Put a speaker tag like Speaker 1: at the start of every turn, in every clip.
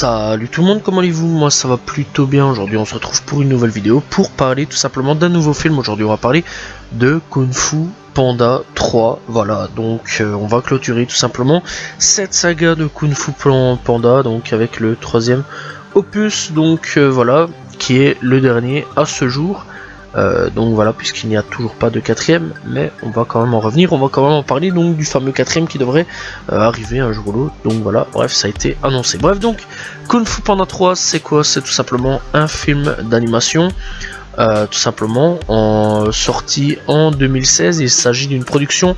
Speaker 1: Salut tout le monde, comment allez-vous? Moi ça va plutôt bien. Aujourd'hui on se retrouve pour une nouvelle vidéo pour parler tout simplement d'un nouveau film. Aujourd'hui on va parler de Kung Fu Panda 3. Voilà, donc on va clôturer tout simplement cette saga de Kung Fu Panda, donc avec le troisième opus, donc voilà, qui est le dernier à ce jour. Donc voilà, puisqu'il n'y a toujours pas de quatrième, mais on va quand même en revenir, on va quand même en parler donc du fameux quatrième qui devrait arriver un jour ou l'autre. Donc voilà, bref, ça a été annoncé. Bref, donc Kung Fu Panda 3, c'est quoi? C'est tout simplement un film d'animation, tout simplement sorti en 2016. Il s'agit d'une production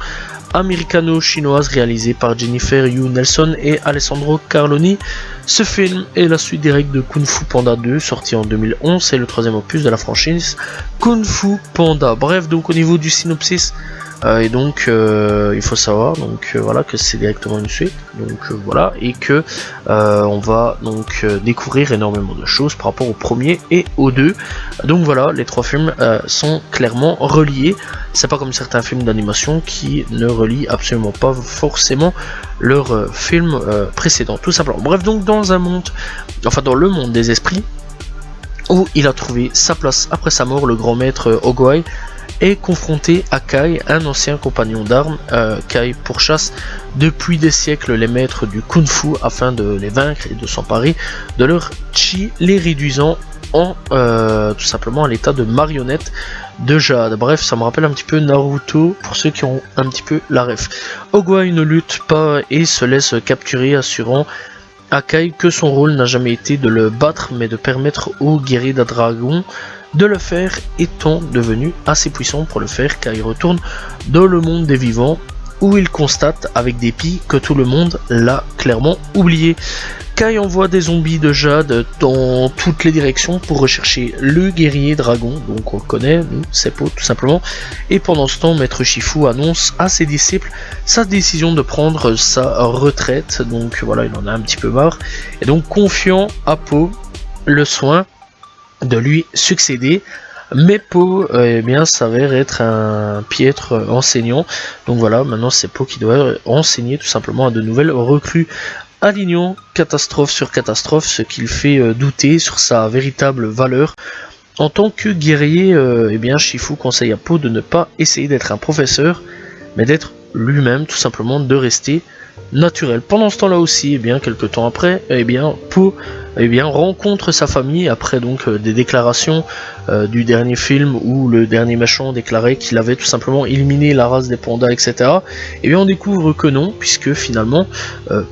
Speaker 1: américano-chinoise réalisée par Jennifer Yu Nelson et Alessandro Carloni. Ce film est la suite directe de Kung Fu Panda 2, sorti en 2011, c'est le troisième opus de la franchise Kung Fu Panda. Bref, donc au niveau du synopsis, et donc il faut savoir donc voilà, que c'est directement une suite, donc voilà, et que on va donc découvrir énormément de choses par rapport au premier et au deux. Donc voilà, les trois films sont clairement reliés. C'est pas comme certains films d'animation qui ne relient absolument pas forcément leur film précédent, tout simplement. Bref, donc dans un monde, enfin dans le monde des esprits, où il a trouvé sa place après sa mort, le grand maître Ogwai est confronté à Kai, un ancien compagnon d'armes. Kai pourchasse depuis des siècles les maîtres du Kung Fu afin de les vaincre et de s'emparer de leur chi, les réduisant en tout simplement à l'état de marionnettes de jade. Bref, ça me rappelle un petit peu Naruto pour ceux qui ont un petit peu la ref. Ogwai ne lutte pas et se laisse capturer, assurant à Kai que son rôle n'a jamais été de le battre mais de permettre au guerrier d'un dragon de le faire, étant devenu assez puissant pour le faire. Kai retourne dans le monde des vivants où il constate avec dépit que tout le monde l'a clairement oublié. Kai envoie des zombies de jade dans toutes les directions pour rechercher le guerrier dragon, donc on le connaît, nous, Seppo tout simplement. Et pendant ce temps, Maître Shifu annonce à ses disciples sa décision de prendre sa retraite, donc voilà, il en a un petit peu marre, et donc confiant à Po le soin de lui succéder. Mais Po eh bien s'avère être un piètre enseignant, donc voilà, maintenant c'est Po qui doit enseigner tout simplement à de nouvelles recrues, alignant catastrophe sur catastrophe, ce qui le fait douter sur sa véritable valeur. En tant que guerrier, eh bien Shifu conseille à Po de ne pas essayer d'être un professeur, mais d'être lui-même, tout simplement de rester naturel. Pendant ce temps-là aussi, eh bien quelques temps après, eh bien Po rencontre sa famille après donc des déclarations du dernier film où le dernier méchant déclarait qu'il avait tout simplement éliminé la race des pandas, etc. Et bien on découvre que non, puisque finalement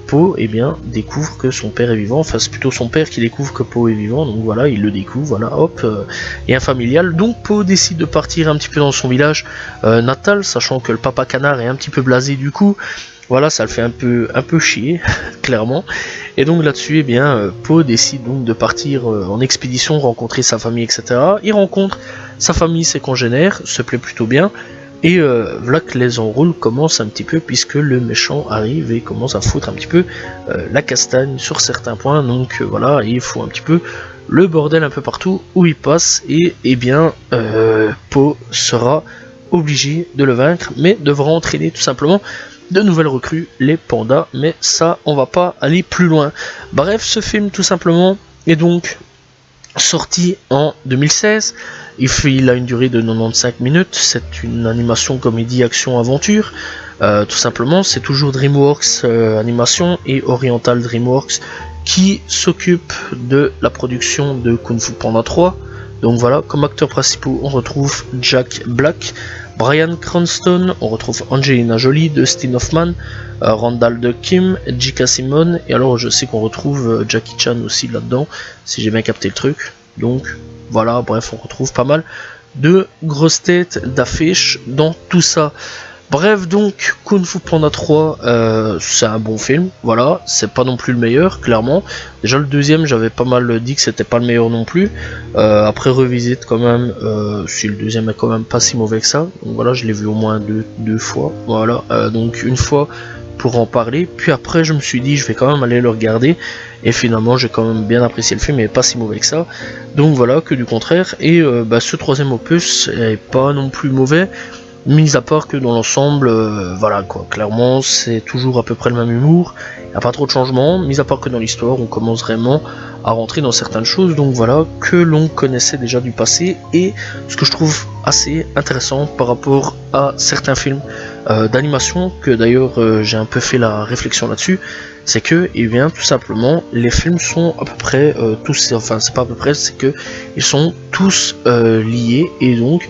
Speaker 1: Po découvre que son père est vivant. Enfin c'est plutôt son père qui découvre que Po est vivant, donc voilà, il le découvre, voilà, hop, et un familial. Donc Po décide de partir un petit peu dans son village natal, sachant que le papa canard est un petit peu blasé du coup. Voilà, ça le fait un peu chier, clairement. Et donc là-dessus, eh bien, Po décide donc de partir en expédition, rencontrer sa famille, etc. Il rencontre sa famille, ses congénères, se plaît plutôt bien. Et voilà que les enroules commencent un petit peu, puisque le méchant arrive et commence à foutre un petit peu la castagne sur certains points. Donc voilà, il faut un petit peu le bordel un peu partout où il passe. Et eh bien, Po sera obligé de le vaincre, mais devra entraîner tout simplement de nouvelles recrues, les pandas, mais ça on va pas aller plus loin. Bref, ce film tout simplement est donc sorti en 2016, il a une durée de 95 minutes, c'est une animation comédie action aventure, tout simplement. C'est toujours DreamWorks Animation et Oriental DreamWorks qui s'occupe de la production de Kung Fu Panda 3. Donc voilà, comme acteurs principaux on retrouve Jack Black, Bryan Cranston, on retrouve Angelina Jolie, Dustin Hoffman, Randall de Kim, J.K. Simmons, et alors je sais qu'on retrouve Jackie Chan aussi là-dedans, si j'ai bien capté le truc. Donc voilà, bref, on retrouve pas mal de grosses têtes d'affiches dans tout ça. Bref, donc Kung Fu Panda 3, c'est un bon film, voilà, c'est pas non plus le meilleur, clairement. Déjà le deuxième, j'avais pas mal dit que c'était pas le meilleur non plus. Après revisite quand même, si le deuxième est quand même pas si mauvais que ça. Donc voilà, je l'ai vu au moins deux fois, voilà, donc une fois pour en parler, puis après je me suis dit je vais quand même aller le regarder, et finalement j'ai quand même bien apprécié le film, mais pas si mauvais que ça. Donc voilà, que du contraire. Et ce troisième opus est pas non plus mauvais. mis à part que dans l'ensemble, voilà quoi, clairement c'est toujours à peu près le même humour, il n'y a pas trop de changements, mis à part que dans l'histoire on commence vraiment à rentrer dans certaines choses, donc voilà, que l'on connaissait déjà du passé, et ce que je trouve assez intéressant par rapport à certains films d'animation, que d'ailleurs j'ai un peu fait la réflexion là-dessus, c'est que, eh bien, tout simplement, les films sont à peu près tous, enfin c'est pas à peu près, c'est que ils sont tous liés, et donc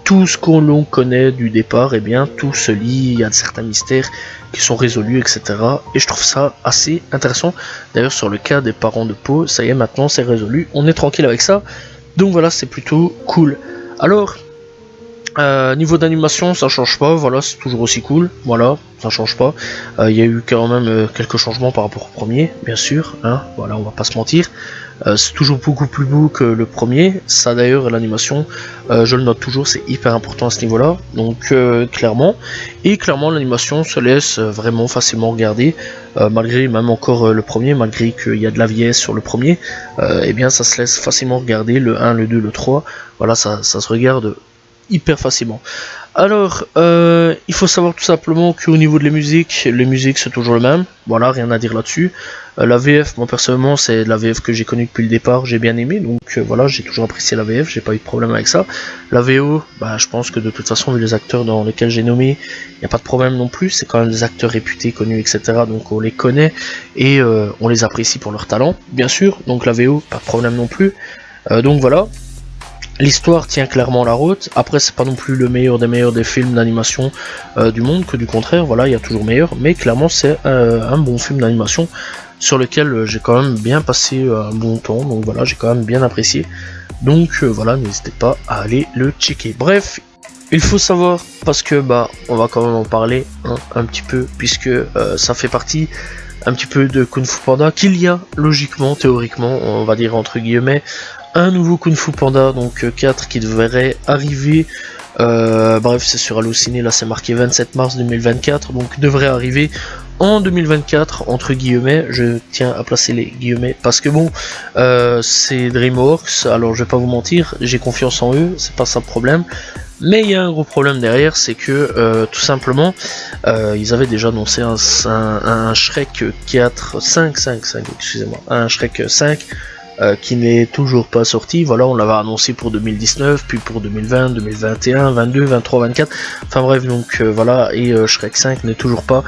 Speaker 1: tout ce qu'on l'on connaît du départ, eh bien, tout se lie, il y a certains mystères qui sont résolus, etc. Et je trouve ça assez intéressant. D'ailleurs, sur le cas des parents de Poe, ça y est, maintenant c'est résolu, on est tranquille avec ça. Donc voilà, c'est plutôt cool. Alors, niveau d'animation, ça change pas, voilà, c'est toujours aussi cool, voilà, ça change pas. Il y a eu quand même quelques changements par rapport au premier, bien sûr, hein, voilà, on va pas se mentir. C'est toujours beaucoup plus beau que le premier, ça d'ailleurs, l'animation, je le note toujours, c'est hyper important à ce niveau-là, donc clairement. Et clairement, l'animation se laisse vraiment facilement regarder, malgré même encore le premier, malgré qu'il y a de la vieillesse sur le premier, et bien ça se laisse facilement regarder, le 1, le 2, le 3, voilà, ça se regarde hyper facilement. Alors, il faut savoir tout simplement qu'au niveau de les musiques c'est toujours le même, voilà, rien à dire là-dessus. La VF, moi personnellement, c'est la VF que j'ai connue depuis le départ, j'ai bien aimé, donc voilà, j'ai toujours apprécié la VF, j'ai pas eu de problème avec ça. La VO, bah, je pense que de toute façon, vu les acteurs dans lesquels j'ai nommé, il n'y a pas de problème non plus, c'est quand même des acteurs réputés, connus, etc. Donc on les connaît et on les apprécie pour leur talent, bien sûr, donc la VO, pas de problème non plus. Donc voilà. L'histoire tient clairement la route, après c'est pas non plus le meilleur des films d'animation du monde, que du contraire, voilà, il y a toujours meilleur, mais clairement c'est un bon film d'animation sur lequel j'ai quand même bien passé un bon temps, donc voilà, j'ai quand même bien apprécié, donc voilà, n'hésitez pas à aller le checker. Bref, il faut savoir, parce que bah on va quand même en parler hein, un petit peu, puisque ça fait partie un petit peu de Kung Fu Panda, qu'il y a logiquement, théoriquement, on va dire entre guillemets, un nouveau Kung Fu Panda, donc 4 qui devrait arriver, bref c'est sur Allociné, là c'est marqué 27 mars 2024, donc devrait arriver en 2024, entre guillemets, je tiens à placer les guillemets, parce que bon, c'est DreamWorks, alors je vais pas vous mentir, j'ai confiance en eux, c'est pas ça le problème, mais il y a un gros problème derrière, c'est que tout simplement, ils avaient déjà annoncé un Shrek 5, excusez-moi, un Shrek 5, qui n'est toujours pas sorti, voilà, on l'avait annoncé pour 2019, puis pour 2020, 2021, 22, 23, 24, enfin bref, donc voilà, et Shrek 5 n'est toujours pas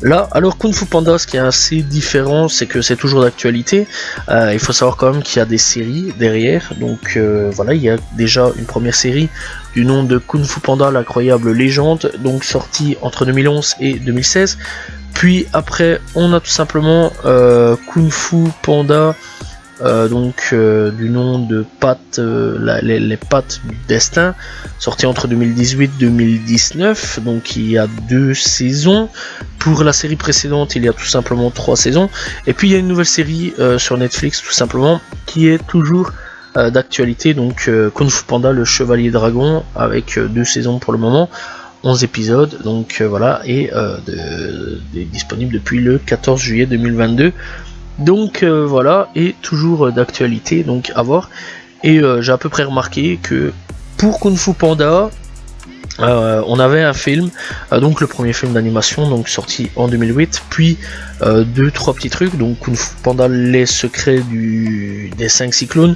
Speaker 1: là. Alors Kung Fu Panda, ce qui est assez différent, c'est que c'est toujours d'actualité, il faut savoir quand même qu'il y a des séries derrière, donc voilà, il y a déjà une première série du nom de Kung Fu Panda, l'incroyable légende, donc sortie entre 2011 et 2016, puis après on a tout simplement Kung Fu Panda, du nom de Pattes, les Pattes du Destin, sorti entre 2018 et 2019, donc il y a 2 saisons. Pour la série précédente, il y a tout simplement 3 saisons. Et puis il y a une nouvelle série sur Netflix, tout simplement, qui est toujours d'actualité, donc Kung Fu Panda, le Chevalier Dragon, avec 2 saisons pour le moment. 11 épisodes, donc voilà, et disponible depuis le 14 juillet 2022. Donc voilà, et toujours d'actualité, donc à voir. Et j'ai à peu près remarqué que pour Kung Fu Panda, on avait un film, donc le premier film d'animation, donc sorti en 2008, puis 2-3 petits trucs, donc Kung Fu Panda, les secrets des 5 cyclones,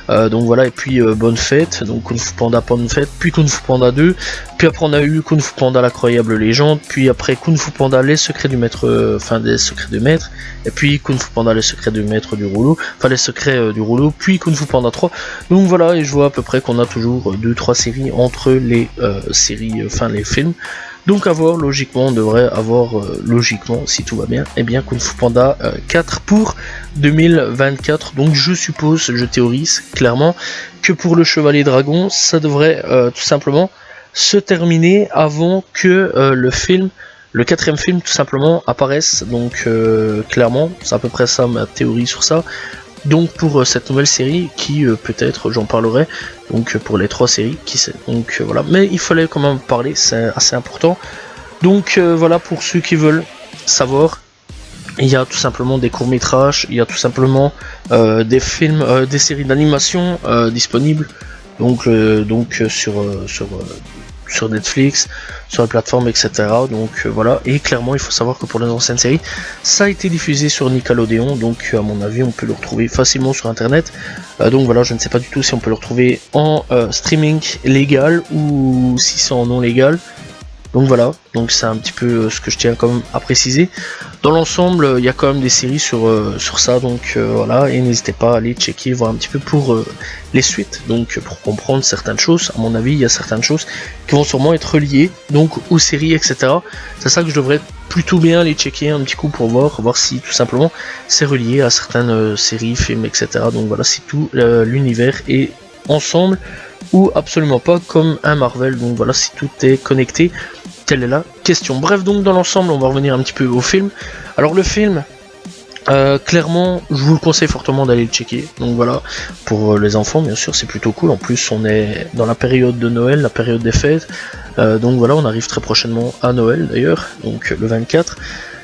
Speaker 1: donc voilà, et puis Bonne Fête, donc Kung Fu Panda Bonne Fête, puis Kung Fu Panda 2, puis après on a eu Kung Fu Panda l'incroyable légende, puis après Kung Fu Panda les secrets du maître, des secrets du maître, et puis Kung Fu Panda les secrets du maître du rouleau, les secrets du rouleau, puis Kung Fu Panda 3, donc voilà, et je vois à peu près qu'on a toujours 2-3 séries entre les séries, les films. Donc à voir, logiquement, on devrait avoir, logiquement, si tout va bien, et bien Kung Fu Panda 4 pour 2024. Donc je suppose, je théorise clairement, que pour le Chevalier Dragon, ça devrait tout simplement se terminer avant que le 4ème film tout simplement apparaisse. Donc clairement, c'est à peu près ça ma théorie sur ça. Donc pour cette nouvelle série qui peut-être j'en parlerai, donc pour les 3 séries qui sait, donc voilà, mais il fallait quand même parler, c'est assez important. Donc voilà, pour ceux qui veulent savoir, il y a tout simplement des courts-métrages, il y a tout simplement des films, des séries d'animation disponibles, donc sur sur Netflix, sur les plateformes, etc. Donc voilà, et clairement il faut savoir que pour les anciennes séries, ça a été diffusé sur Nickelodeon, donc à mon avis on peut le retrouver facilement sur internet. Donc voilà, je ne sais pas du tout si on peut le retrouver en streaming légal ou si c'est en non légal. Donc voilà, donc c'est un petit peu ce que je tiens quand même à préciser. Dans l'ensemble, il y a quand même des séries sur ça, donc voilà, et n'hésitez pas à aller checker, voir un petit peu pour les suites, donc pour comprendre certaines choses. À mon avis, il y a certaines choses qui vont sûrement être reliées, donc aux séries, etc. C'est ça que je devrais plutôt bien aller checker un petit coup pour voir si tout simplement c'est relié à certaines séries, films, etc. Donc voilà, si tout l'univers est ensemble ou absolument pas comme un Marvel. Donc voilà, si tout est connecté, telle est la question. Bref, donc dans l'ensemble, on va revenir un petit peu au film. Alors le film, clairement, je vous le conseille fortement d'aller le checker. Donc voilà, pour les enfants, bien sûr, c'est plutôt cool. En plus, on est dans la période de Noël, la période des fêtes. Donc voilà, on arrive très prochainement à Noël d'ailleurs, donc le 24.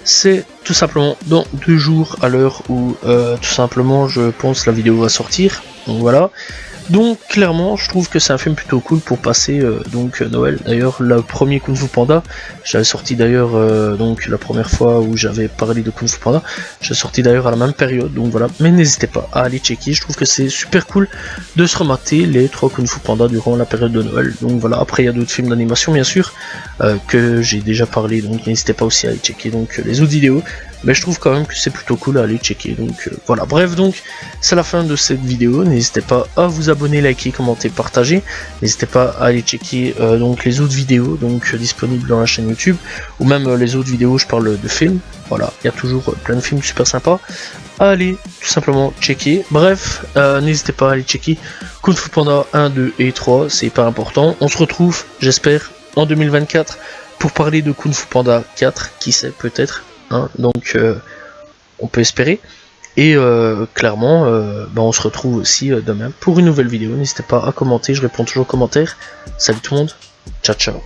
Speaker 1: C'est tout simplement dans 2 jours à l'heure où tout simplement je pense la vidéo va sortir. Donc voilà. Donc clairement je trouve que c'est un film plutôt cool pour passer donc Noël. D'ailleurs le premier Kung Fu Panda, j'avais sorti d'ailleurs donc la première fois où j'avais parlé de Kung Fu Panda, j'ai sorti d'ailleurs à la même période, donc voilà, mais n'hésitez pas à aller checker, je trouve que c'est super cool de se remater les 3 Kung Fu Panda durant la période de Noël. Donc voilà, après il y a d'autres films d'animation bien sûr que j'ai déjà parlé, donc n'hésitez pas aussi à aller checker donc les autres vidéos. Mais je trouve quand même que c'est plutôt cool à aller checker, donc voilà. Bref, donc c'est la fin de cette vidéo, n'hésitez pas à vous abonner, liker, commenter, partager, n'hésitez pas à aller checker donc les autres vidéos donc disponibles dans la chaîne YouTube, ou même les autres vidéos où je parle de films. Voilà, il y a toujours plein de films super sympas à aller tout simplement checker. Bref, n'hésitez pas à aller checker Kung Fu Panda 1, 2 et 3, c'est pas important. On se retrouve, j'espère, en 2024 pour parler de Kung Fu Panda 4, qui sait, peut-être. Donc on peut espérer, et clairement on se retrouve aussi demain pour une nouvelle vidéo. N'hésitez pas à commenter, je réponds toujours aux commentaires. Salut tout le monde, ciao ciao.